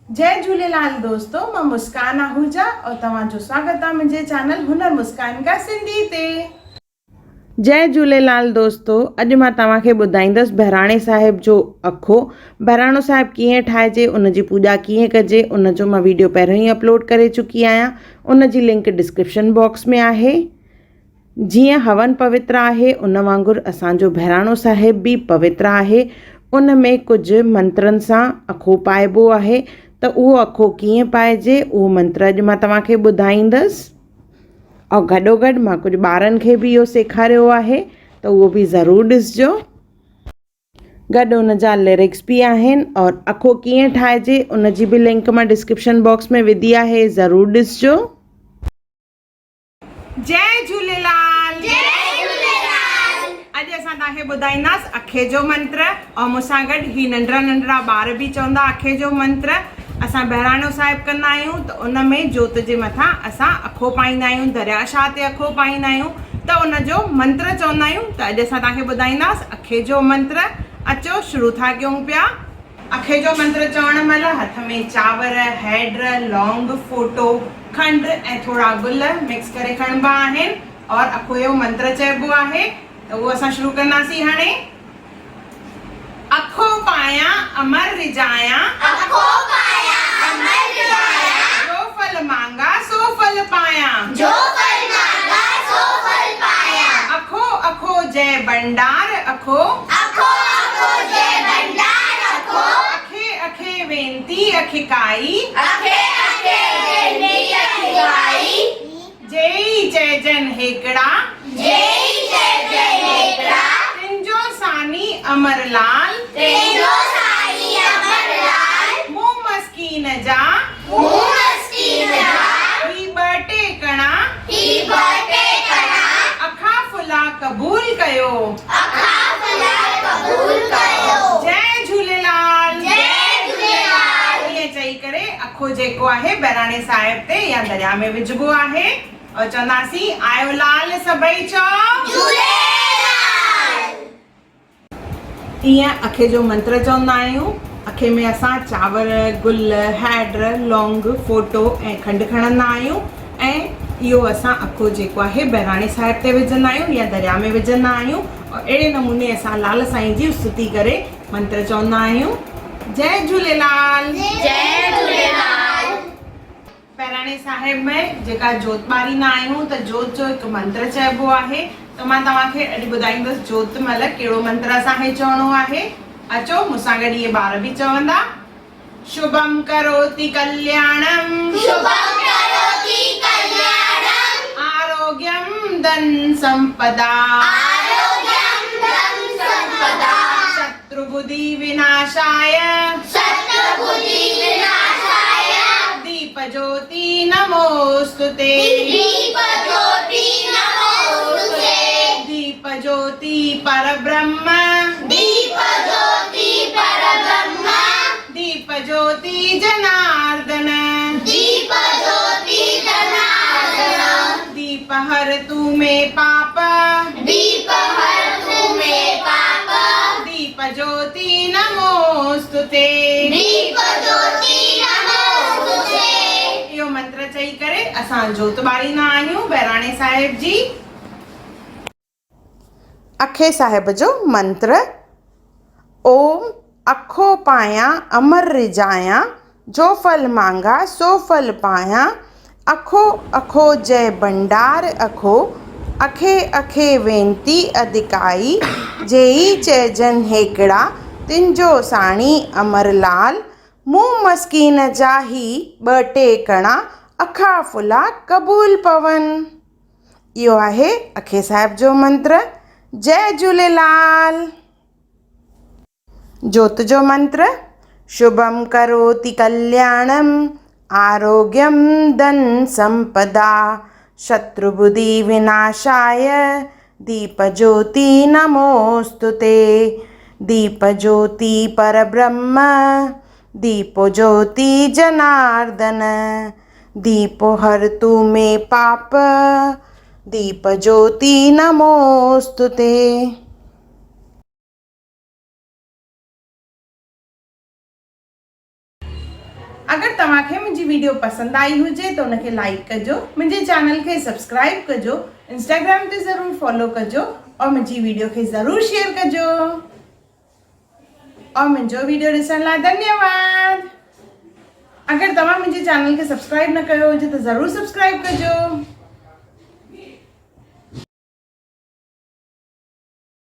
जय झूलेलाल दोस्तों, मां मुस्कान आहूजा और तव्हांजो स्वागत आहे मुंहिंजे चैनल हुनर मुस्कान का सिंधी ते। जय झूलेलाल दोस्तों, अॼु मां तव्हांखे ॿुधाईंदसि बहिराणे साहिब जो अखो। बहिराणो साहिब कीअं ठाहिजे, उनजी पूॼा कीअं कजे, उनजो मां वीडियो पहिरियों ई अपलोड करे चुकी आहियां। उनजी लिंक डिस्क्रिप्शन बॉक्स में आहे। जीअं हवन पवित्र आहे, उन वांगुरु असांजो बहिराणो साहिब बि पवित्र आहे। उन में कुझु मंत्रनि सां अखो पाइबो आहे, त उहो अखो कीअं पाइजे उहो मंत्र अॼु मां तव्हांखे ॿुधाईंदसि। और गॾोगॾु मां कुझु ॿारनि खे बि इहो सेखारियो आहे, त उहो बि ज़रूरु ॾिसजो। गॾु उन जा लिरिक्स बि आहिनि और अखो कीअं ठाहिजे उनजी बि लिंक मां डिस्क्रिप्शन बॉक्स में विधी आहे, ज़रूरु ॾिसजो। जय झूलेलाल। जय झूलेलाल। अॼु असां तव्हांखे ॿुधाईंदासीं अखे जो मंत्र और मूंसां गॾु ही नंढड़ा नंढड़ा ॿार बि चवंदा अखे जो मंत्र। असां बहिराणो साहिब कंदा आहियूं त उन में जोत जे मथां असां अखो पाईंदा आहियूं, दरियाशाह ते अखो पाईंदा आहियूं, त उनजो मंत्र चवंदा आहियूं। त अॼु असां तव्हांखे ॿुधाईंदासीं अखे जो मंत्र। अचो शुरू था कयूं पिया। अखे जो मंत्र चवण महिल हथ में चांवर, हैड, लौंग, फोटो, खंड ऐं थोरा गुल मिक्स करे खणबा आहिनि और अखो जो मंत्र चइबो आहे। त उहो असां शुरू कंदासीं हाणे। अखो पायां अमर रिजाया, अखो पाया अमर रिजाया, जो फल मांगा सो फल पाया, जो फल मांगा सो फल पाया। अखो अखो जय भंडार अखो, अखो अखो जय भंडार अखो, अखे अखे वेंती अखिकाई, अखे अखे वेंती अखिकाई, जय जय जन हेकड़ा, जय जय जय हेकड़ा, तिंजो सानी अमरलाल, तेजो साई अमरलाल, मुंह मस्कीन जा, मुंह मस्कीन जा, ही बटे कणा, ही बटे कणा, अखा फुला कबूल कयो, अखा फला कबूल कयो। जय झूलेलाल। जय झूलेलाल। ईअं चई करे अखो जेको आहे बहिराणे साहिब ते या दरिया में विझबो आहे और चवंदासीं आयो लाल सभई चओ झूलेलाल। ईअं अखे जो मंत्र चवंदा आहियूं। अखे में असां चांवर, गुल, हैड, लौंग, फोटो ऐं खंडु खणंदा आहियूं ऐं इहो असां अखो जेको आहे बहिराणे साहिब ते विझंदा आहियूं या दरिया में विझंदा आहियूं और अहिड़े नमूने असां लाल साईं जी स्तुति करे मंत्र चवंदा आहियूं। जय झूलेलाल। जय झूलेलाल। बहिराणे साहिब में जेका जोत ॿारींदा आहियूं त जोत जो हिकु मंत्र चइबो आहे। त मां तव्हांखे अॼु ॿुधाईंदसि जोत महिल कहिड़ो मंत्र असांखे चवणो आहे। अचो मूंसां गॾु इहे ॿार बि चवंदा। शुभम करोति कल्याणम, शुभम करोति कल्याणम, आरोग्यम धन संपदा, आरोग्यम धन संपदा, शत्रुबुद्धि विनाशाय, शत्रुबुद्धि विनाशाय, दीप ज्योति नमोस्तुते, दीप ज्योति नमोस्तुते, दीप ज्योति परब्रह्म, दीप ज्योति परब्रह्म, दीप ज्योति जनार्दन, दीप ज्योति जनार्दन, दीप हर तू में पाप, दीप हर तू में पाप, दीप ज्योति नमोस्तुते। दीप ज्योति नमोस्तुते। इहो मंत्र चई करे असां जोत ॿारींदा आहियूं बहिराणे साहिब जी। अखे साहिब जो मंत्र। ओम अखो पायां अमर रिजाया, जो फल मांगा सो फल पायां, अखो अखो जय भंडार अखो, अखे अखे वेंती अधिकाई, जेई चइजन हेकड़ा, तिंजो साणी अमरलाल, मुंह मस्कीन जा ही ॿटे कणा, अखा फुला कबूल पवन। इहो आहे अखे साहिब जो मंत्र। जय झूलेलाल। जोत जो मंत्र। शुभम करोति कल्याणम, आरोग्यम धन संपदा, शत्रुबुद्धि विनाशाय, दीप ज्योति नमोस्तुते, दीप ज्योति परब्रह्म, दीपो ज्योति जनार्दन, दीपो हर तू में पाप, दीप ज्योति नमोस्तुते। अगर तव्हांखे मुंहिंजी वीडियो पसंदि आई हुजे त उनखे लाइक कजो, मुंहिंजे चैनल खे सब्सक्राइब कजो, इंस्टाग्राम ते ज़रूरु फॉलो कजो और मुंहिंजी वीडियो खे ज़रूरु शेयर कजो और मुंहिंजो वीडियो ॾिसण लाइ धन्यवाद। अगर तव्हां मुंहिंजे चैनल खे सब्सक्राइब न कयो हुजे त ज़रूरु सब्सक्राइब कजो।